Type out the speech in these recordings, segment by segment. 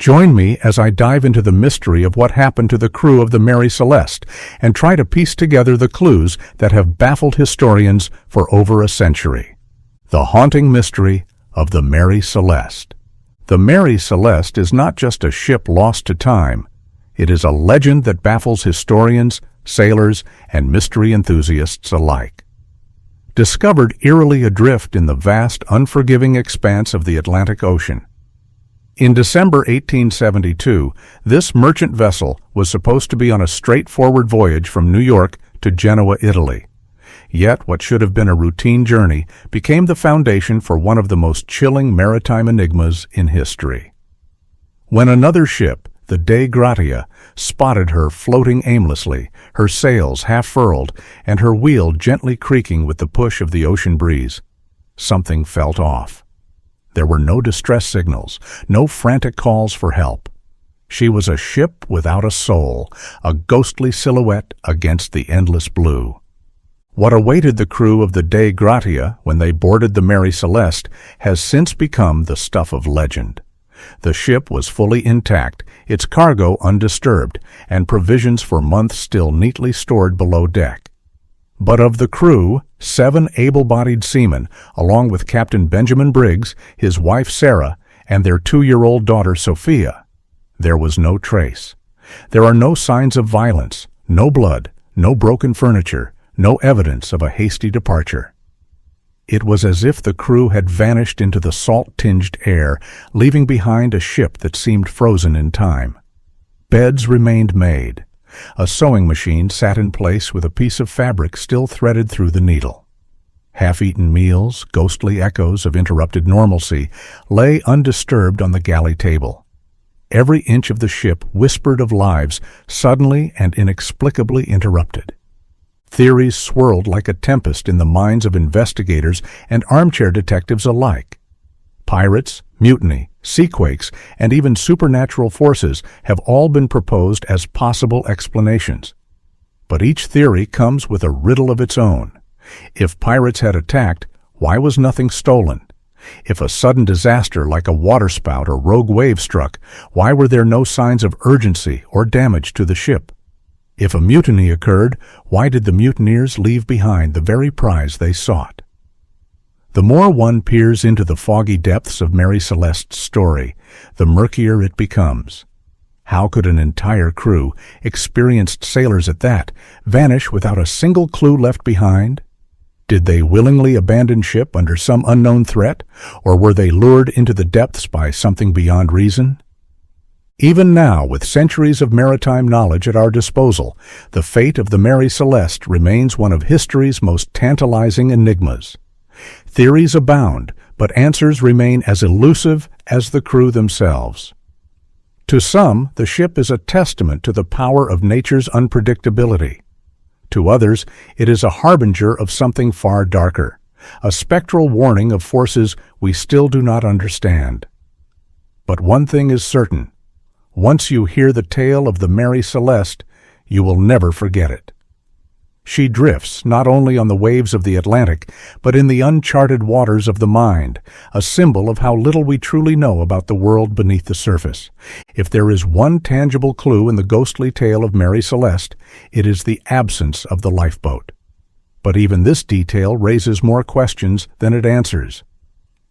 Join me as I dive into the mystery of what happened to the crew of the Mary Celeste and try to piece together the clues that have baffled historians for over a century. The haunting mystery of the Mary Celeste. The Mary Celeste is not just a ship lost to time. It is a legend that baffles historians, sailors, and mystery enthusiasts alike. Discovered eerily adrift in the vast, unforgiving expanse of the Atlantic Ocean. In December 1872, this merchant vessel was supposed to be on a straightforward voyage from New York to Genoa, Italy. Yet what should have been a routine journey became the foundation for one of the most chilling maritime enigmas in history. When another ship, the Dei Gratia, spotted her floating aimlessly, her sails half-furled, and her wheel gently creaking with the push of the ocean breeze, something felt off. There were no distress signals, no frantic calls for help. She was a ship without a soul, a ghostly silhouette against the endless blue. What awaited the crew of the Dei Gratia when they boarded the Mary Celeste has since become the stuff of legend. The ship was fully intact, its cargo undisturbed, and provisions for months still neatly stored below deck. But of the crew, 7 able-bodied seamen, along with Captain Benjamin Briggs, his wife Sarah, and their 2-year-old daughter Sophia, there was no trace. There are no signs of violence, no blood, no broken furniture, no evidence of a hasty departure. It was as if the crew had vanished into the salt-tinged air, leaving behind a ship that seemed frozen in time. Beds remained made. A sewing machine sat in place with a piece of fabric still threaded through the needle. Half-eaten meals, ghostly echoes of interrupted normalcy, lay undisturbed on the galley table. Every inch of the ship whispered of lives suddenly and inexplicably interrupted. Theories swirled like a tempest in the minds of investigators and armchair detectives alike. Pirates, mutiny, seaquakes, and even supernatural forces have all been proposed as possible explanations. But each theory comes with a riddle of its own. If pirates had attacked, why was nothing stolen? If a sudden disaster like a waterspout or rogue wave struck, why were there no signs of urgency or damage to the ship? If a mutiny occurred, why did the mutineers leave behind the very prize they sought? The more one peers into the foggy depths of Mary Celeste's story, the murkier it becomes. How could an entire crew, experienced sailors at that, vanish without a single clue left behind? Did they willingly abandon ship under some unknown threat, or were they lured into the depths by something beyond reason? Even now, with centuries of maritime knowledge at our disposal, the fate of the Mary Celeste remains one of history's most tantalizing enigmas. Theories abound, but answers remain as elusive as the crew themselves. To some, the ship is a testament to the power of nature's unpredictability. To others, it is a harbinger of something far darker, a spectral warning of forces we still do not understand. But one thing is certain. Once you hear the tale of the Mary Celeste, you will never forget it. She drifts not only on the waves of the Atlantic, but in the uncharted waters of the mind, a symbol of how little we truly know about the world beneath the surface. If there is one tangible clue in the ghostly tale of Mary Celeste, it is the absence of the lifeboat. But even this detail raises more questions than it answers.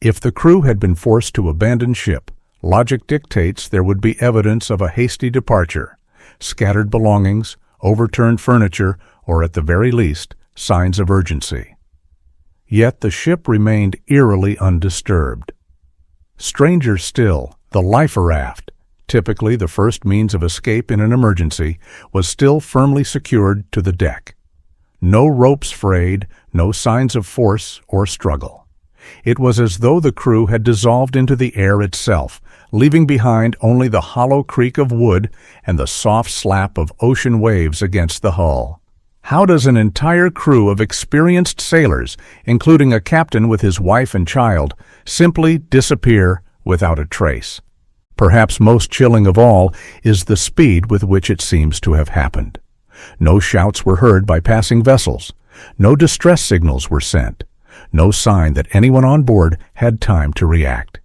If the crew had been forced to abandon ship, logic dictates there would be evidence of a hasty departure, scattered belongings, overturned furniture, or at the very least, signs of urgency. Yet the ship remained eerily undisturbed. Stranger still, the lifer raft, typically the first means of escape in an emergency, was still firmly secured to the deck. No ropes frayed, no signs of force or struggle. It was as though the crew had dissolved into the air itself, leaving behind only the hollow creak of wood and the soft slap of ocean waves against the hull. How does an entire crew of experienced sailors, including a captain with his wife and child, simply disappear without a trace? Perhaps most chilling of all is the speed with which it seems to have happened. No shouts were heard by passing vessels. No distress signals were sent. No sign that anyone on board had time to react.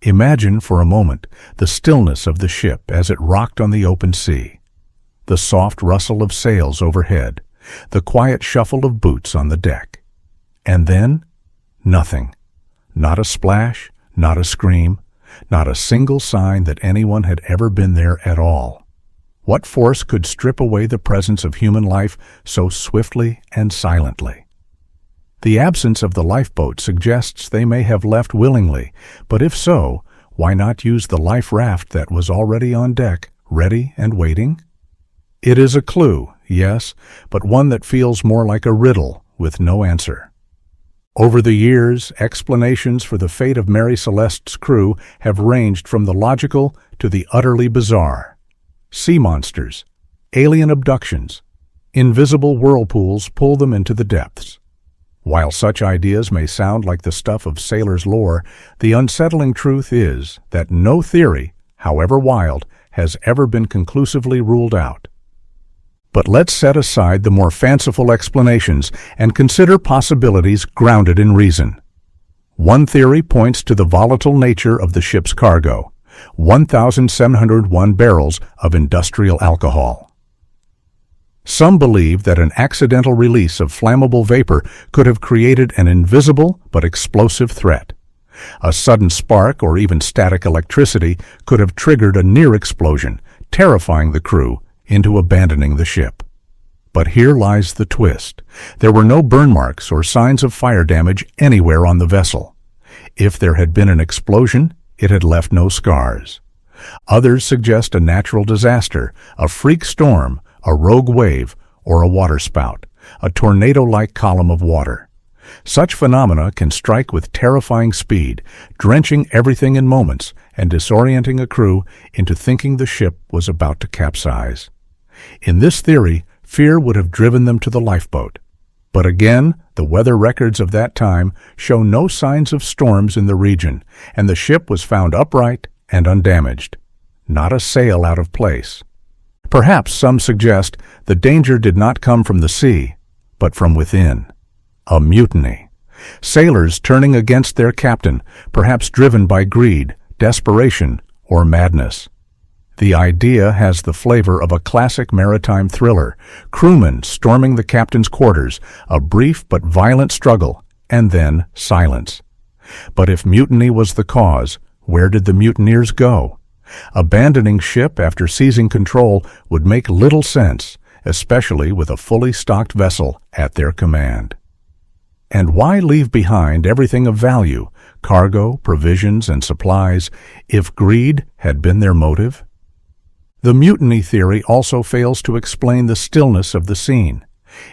Imagine for a moment the stillness of the ship as it rocked on the open sea, the soft rustle of sails overhead, the quiet shuffle of boots on the deck. And then, nothing. Not a splash, not a scream, not a single sign that anyone had ever been there at all. What force could strip away the presence of human life so swiftly and silently? The absence of the lifeboat suggests they may have left willingly, but if so, why not use the life raft that was already on deck, ready and waiting? It is a clue, yes, but one that feels more like a riddle with no answer. Over the years, explanations for the fate of Mary Celeste's crew have ranged from the logical to the utterly bizarre. Sea monsters, alien abductions, invisible whirlpools pull them into the depths. While such ideas may sound like the stuff of sailors' lore, the unsettling truth is that no theory, however wild, has ever been conclusively ruled out. But let's set aside the more fanciful explanations and consider possibilities grounded in reason. One theory points to the volatile nature of the ship's cargo, 1,701 barrels of industrial alcohol. Some believe that an accidental release of flammable vapor could have created an invisible but explosive threat. A sudden spark or even static electricity could have triggered a near explosion, terrifying the crew into abandoning the ship. But here lies the twist. There were no burn marks or signs of fire damage anywhere on the vessel. If there had been an explosion, it had left no scars. Others suggest a natural disaster, a freak storm, a rogue wave, or a waterspout, a tornado-like column of water. Such phenomena can strike with terrifying speed, drenching everything in moments and disorienting a crew into thinking the ship was about to capsize. In this theory, fear would have driven them to the lifeboat. But again, the weather records of that time show no signs of storms in the region, and the ship was found upright and undamaged. Not a sail out of place. Perhaps some suggest the danger did not come from the sea, but from within. A mutiny. Sailors turning against their captain, perhaps driven by greed, desperation, or madness. The idea has the flavor of a classic maritime thriller, crewmen storming the captain's quarters, a brief but violent struggle, and then silence. But if mutiny was the cause, where did the mutineers go? Abandoning ship after seizing control would make little sense, especially with a fully stocked vessel at their command. And why leave behind everything of value, cargo, provisions, and supplies, if greed had been their motive? The mutiny theory also fails to explain the stillness of the scene.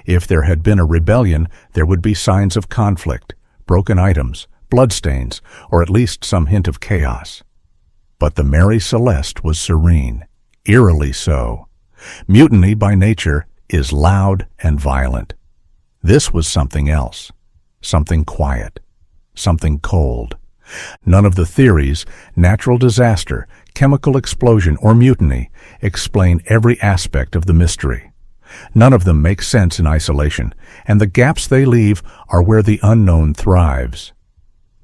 If there had been a rebellion, there would be signs of conflict, broken items, bloodstains, or at least some hint of chaos. But the Mary Celeste was serene, eerily so. Mutiny by nature is loud and violent. This was something else, something quiet, something cold. None of the theories, natural disaster, chemical explosion, or mutiny, explain every aspect of the mystery. None of them make sense in isolation, and the gaps they leave are where the unknown thrives.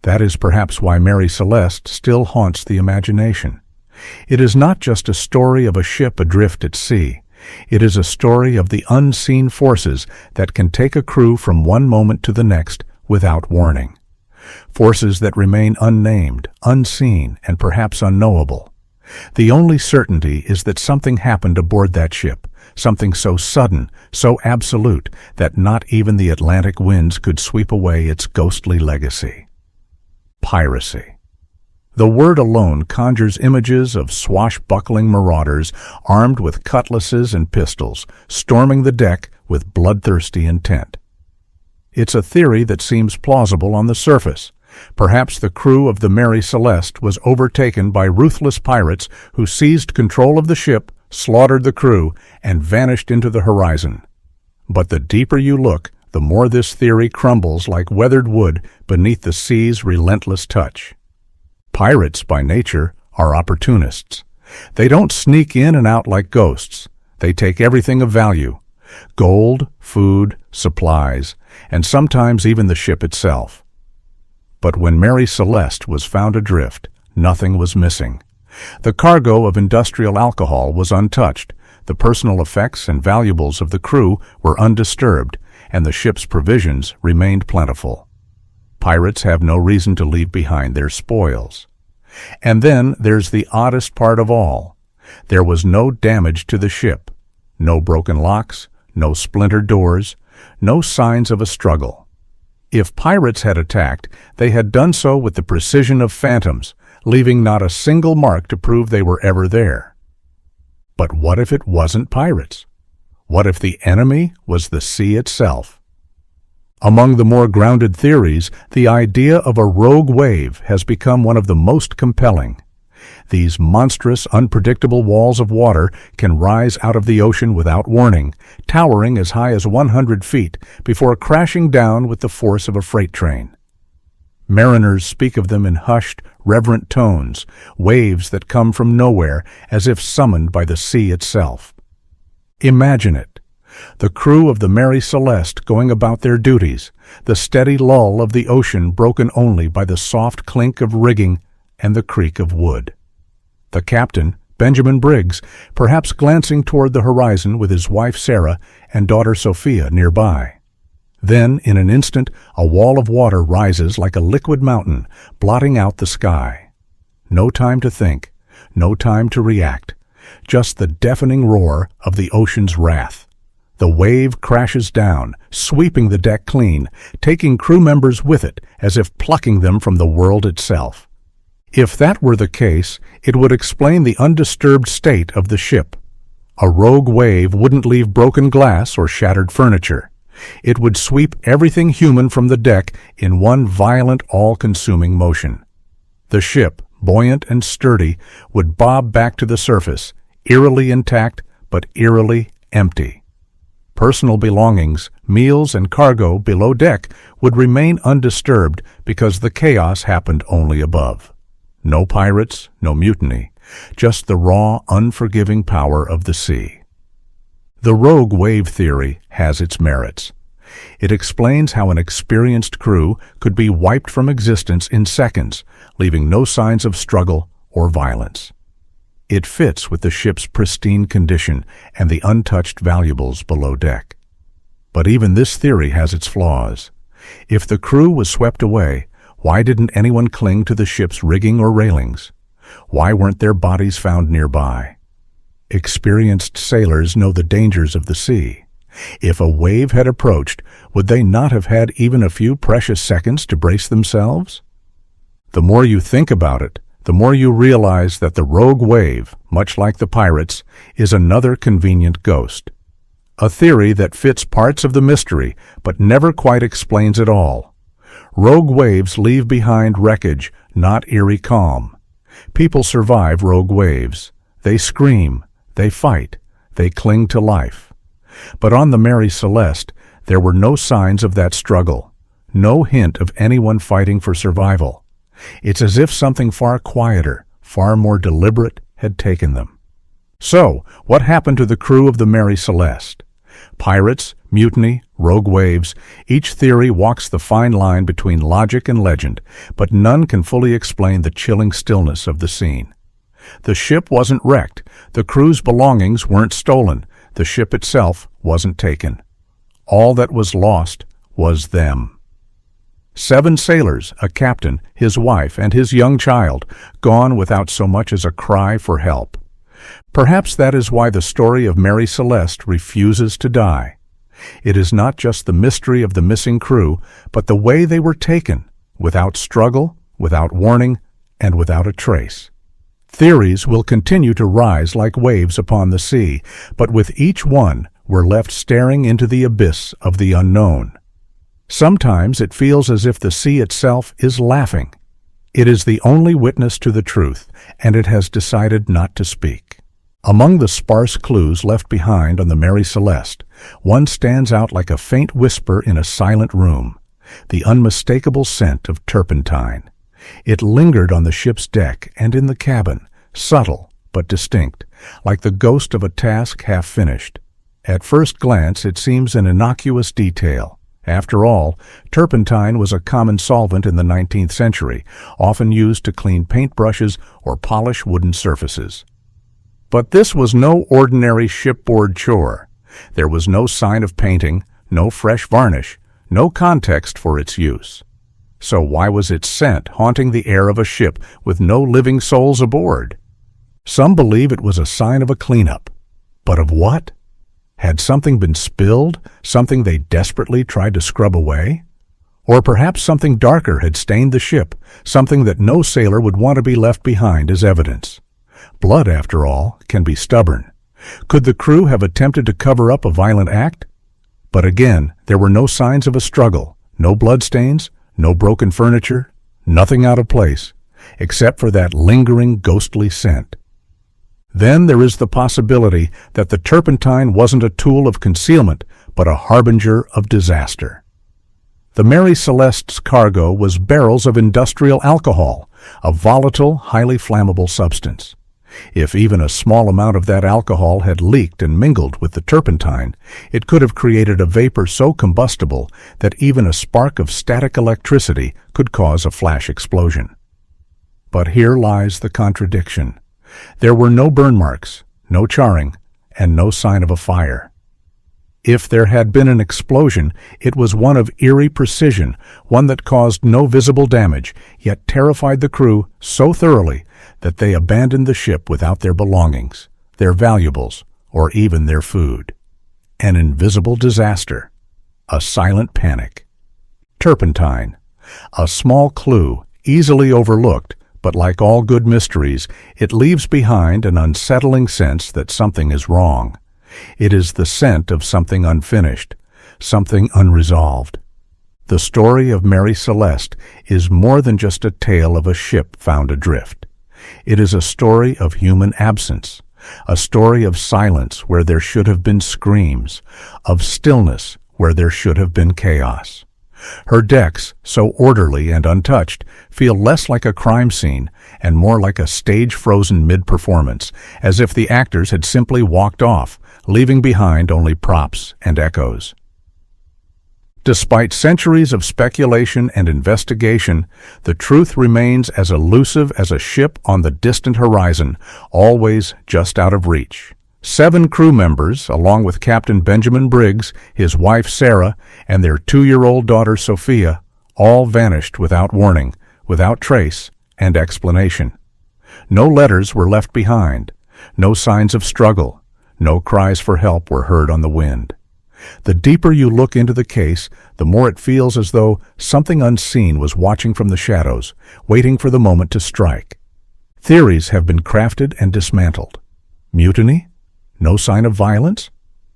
That is perhaps why Mary Celeste still haunts the imagination. It is not just a story of a ship adrift at sea. It is a story of the unseen forces that can take a crew from one moment to the next without warning. Forces that remain unnamed, unseen, and perhaps unknowable. The only certainty is that something happened aboard that ship, something so sudden, so absolute, that not even the Atlantic winds could sweep away its ghostly legacy. Piracy. The word alone conjures images of swashbuckling marauders armed with cutlasses and pistols, storming the deck with bloodthirsty intent. It's a theory that seems plausible on the surface. Perhaps the crew of the Mary Celeste was overtaken by ruthless pirates who seized control of the ship, slaughtered the crew, and vanished into the horizon. But the deeper you look, the more this theory crumbles like weathered wood beneath the sea's relentless touch. Pirates, by nature, are opportunists. They don't sneak in and out like ghosts. They take everything of value: gold, food, supplies, and sometimes even the ship itself. But when Mary Celeste was found adrift, Nothing was missing. The cargo of industrial alcohol was untouched, the personal effects and valuables of the crew were undisturbed, and the ship's provisions remained plentiful. Pirates have no reason to leave behind their spoils. And then there's the oddest part of all. There was no damage to the ship, no broken locks, no splintered doors, no signs of a struggle. If pirates had attacked, they had done so with the precision of phantoms, leaving not a single mark to prove they were ever there. But what if it wasn't pirates? What if the enemy was the sea itself? Among the more grounded theories, the idea of a rogue wave has become one of the most compelling. These monstrous, unpredictable walls of water can rise out of the ocean without warning, towering as high as 100 feet before crashing down with the force of a freight train. Mariners speak of them in hushed, reverent tones, waves that come from nowhere as if summoned by the sea itself. Imagine it. The crew of the Mary Celeste going about their duties, the steady lull of the ocean broken only by the soft clink of rigging and the creak of wood. The captain, Benjamin Briggs, perhaps glancing toward the horizon with his wife Sarah and daughter Sophia nearby. Then, in an instant, a wall of water rises like a liquid mountain, blotting out the sky. No time to think, no time to react, just the deafening roar of the ocean's wrath. The wave crashes down, sweeping the deck clean, taking crew members with it as if plucking them from the world itself. If that were the case, it would explain the undisturbed state of the ship. A rogue wave wouldn't leave broken glass or shattered furniture. It would sweep everything human from the deck in one violent, all-consuming motion. The ship, buoyant and sturdy, would bob back to the surface, eerily intact but eerily empty. Personal belongings, meals, and cargo below deck would remain undisturbed because the chaos happened only above. No pirates, no mutiny, just the raw, unforgiving power of the sea. The rogue wave theory has its merits. It explains how an experienced crew could be wiped from existence in seconds, leaving no signs of struggle or violence. It fits with the ship's pristine condition and the untouched valuables below deck. But even this theory has its flaws. If the crew was swept away, why didn't anyone cling to the ship's rigging or railings? Why weren't their bodies found nearby? Experienced sailors know the dangers of the sea. If a wave had approached, would they not have had even a few precious seconds to brace themselves? The more you think about it, the more you realize that the rogue wave, much like the pirates, is another convenient ghost. A theory that fits parts of the mystery but never quite explains it all. Rogue waves leave behind wreckage, not eerie calm. People survive rogue waves. They scream, they fight, they cling to life. But on the Mary Celeste, there were no signs of that struggle, no hint of anyone fighting for survival. It's as if something far quieter, far more deliberate had taken them. So, what happened to the crew of the Mary Celeste? Pirates, mutiny, rogue waves, each theory walks the fine line between logic and legend, but none can fully explain the chilling stillness of the scene. The ship wasn't wrecked, the crew's belongings weren't stolen, the ship itself wasn't taken. All that was lost was them. 7 sailors, a captain, his wife, and his young child, gone without so much as a cry for help. Perhaps that is why the story of Mary Celeste refuses to die. It is not just the mystery of the missing crew, but the way they were taken, without struggle, without warning, and without a trace. Theories will continue to rise like waves upon the sea, but with each one we're left staring into the abyss of the unknown. Sometimes it feels as if the sea itself is laughing. It is the only witness to the truth, and it has decided not to speak. Among the sparse clues left behind on the Mary Celeste, one stands out like a faint whisper in a silent room, the unmistakable scent of turpentine. It lingered on the ship's deck and in the cabin, subtle but distinct, like the ghost of a task half finished. At first glance it seems an innocuous detail, After all, turpentine was a common solvent in the 19th century, often used to clean paintbrushes or polish wooden surfaces. But this was no ordinary shipboard chore. There was no sign of painting, no fresh varnish, no context for its use. So why was its scent haunting the air of a ship with no living souls aboard? Some believe it was a sign of a cleanup. But of what? Had something been spilled, something they desperately tried to scrub away? Or perhaps something darker had stained the ship, something that no sailor would want to be left behind as evidence. Blood, after all, can be stubborn. Could the crew have attempted to cover up a violent act? But again, there were no signs of a struggle, no bloodstains, no broken furniture, nothing out of place, except for that lingering ghostly scent. Then there is the possibility that the turpentine wasn't a tool of concealment, but a harbinger of disaster. The Mary Celeste's cargo was barrels of industrial alcohol, a volatile, highly flammable substance. If even a small amount of that alcohol had leaked and mingled with the turpentine, it could have created a vapor so combustible that even a spark of static electricity could cause a flash explosion. But here lies the contradiction. There were no burn marks, no charring, and no sign of a fire. If there had been an explosion, it was one of eerie precision, one that caused no visible damage, yet terrified the crew so thoroughly that they abandoned the ship without their belongings, their valuables, or even their food. An invisible disaster, a silent panic. Turpentine, a small clue, easily overlooked, but like all good mysteries, it leaves behind an unsettling sense that something is wrong. It is the scent of something unfinished, something unresolved. The story of Mary Celeste is more than just a tale of a ship found adrift. It is a story of human absence, a story of silence where there should have been screams, of stillness where there should have been chaos. Her decks, so orderly and untouched, feel less like a crime scene and more like a stage frozen mid-performance, as if the actors had simply walked off, leaving behind only props and echoes. Despite centuries of speculation and investigation, the truth remains as elusive as a ship on the distant horizon, always just out of reach. 7 crew members, along with Captain Benjamin Briggs, his wife Sarah, and their 2-year-old daughter Sophia, all vanished without warning, without trace and explanation. No letters were left behind, no signs of struggle, no cries for help were heard on the wind. The deeper you look into the case, the more it feels as though something unseen was watching from the shadows, waiting for the moment to strike. Theories have been crafted and dismantled. Mutiny? No sign of violence?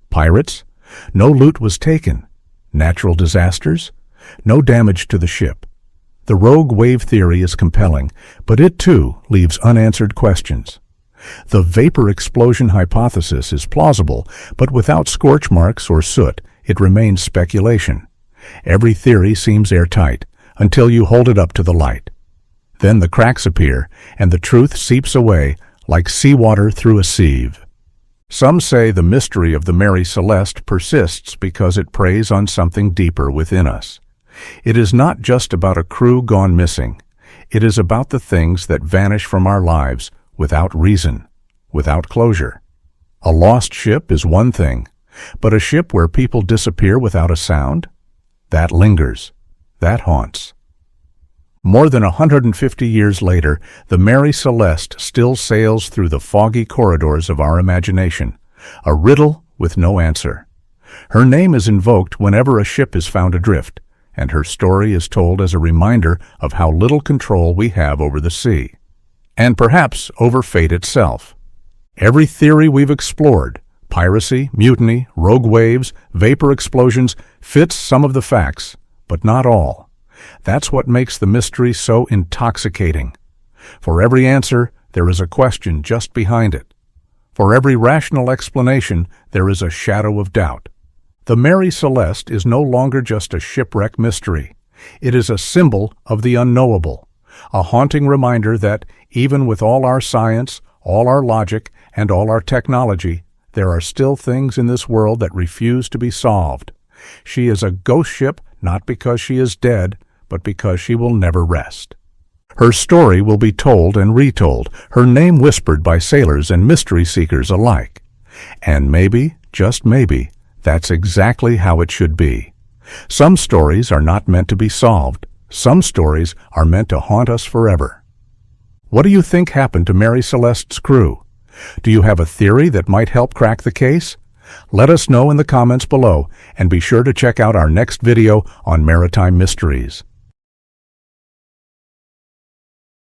Pirates? No loot was taken. Natural disasters? No damage to the ship. The rogue wave theory is compelling, but it too leaves unanswered questions. The vapor explosion hypothesis is plausible, but without scorch marks or soot, it remains speculation. Every theory seems airtight, until you hold it up to the light. Then the cracks appear, and the truth seeps away like seawater through a sieve. Some say the mystery of the Mary Celeste persists because it preys on something deeper within us. It is not just about a crew gone missing. It is about the things that vanish from our lives without reason, without closure. A lost ship is one thing, but a ship where people disappear without a sound? That lingers. That haunts. More than 150 years later, the Mary Celeste still sails through the foggy corridors of our imagination, a riddle with no answer. Her name is invoked whenever a ship is found adrift, and her story is told as a reminder of how little control we have over the sea, and perhaps over fate itself. Every theory we've explored, piracy, mutiny, rogue waves, vapor explosions, fits some of the facts, but not all. That's what makes the mystery so intoxicating. For every answer, there is a question just behind it. For every rational explanation, there is a shadow of doubt. The Mary Celeste is no longer just a shipwreck mystery. It is a symbol of the unknowable, a haunting reminder that, even with all our science, all our logic, and all our technology, there are still things in this world that refuse to be solved, She is a ghost ship not because she is dead, but because she will never rest. Her story will be told and retold, her name whispered by sailors and mystery seekers alike. And maybe, just maybe, that's exactly how it should be. Some stories are not meant to be solved. Some stories are meant to haunt us forever. What do you think happened to Mary Celeste's crew? Do you have a theory that might help crack the case? Let us know in the comments below, and be sure to check out our next video on maritime mysteries.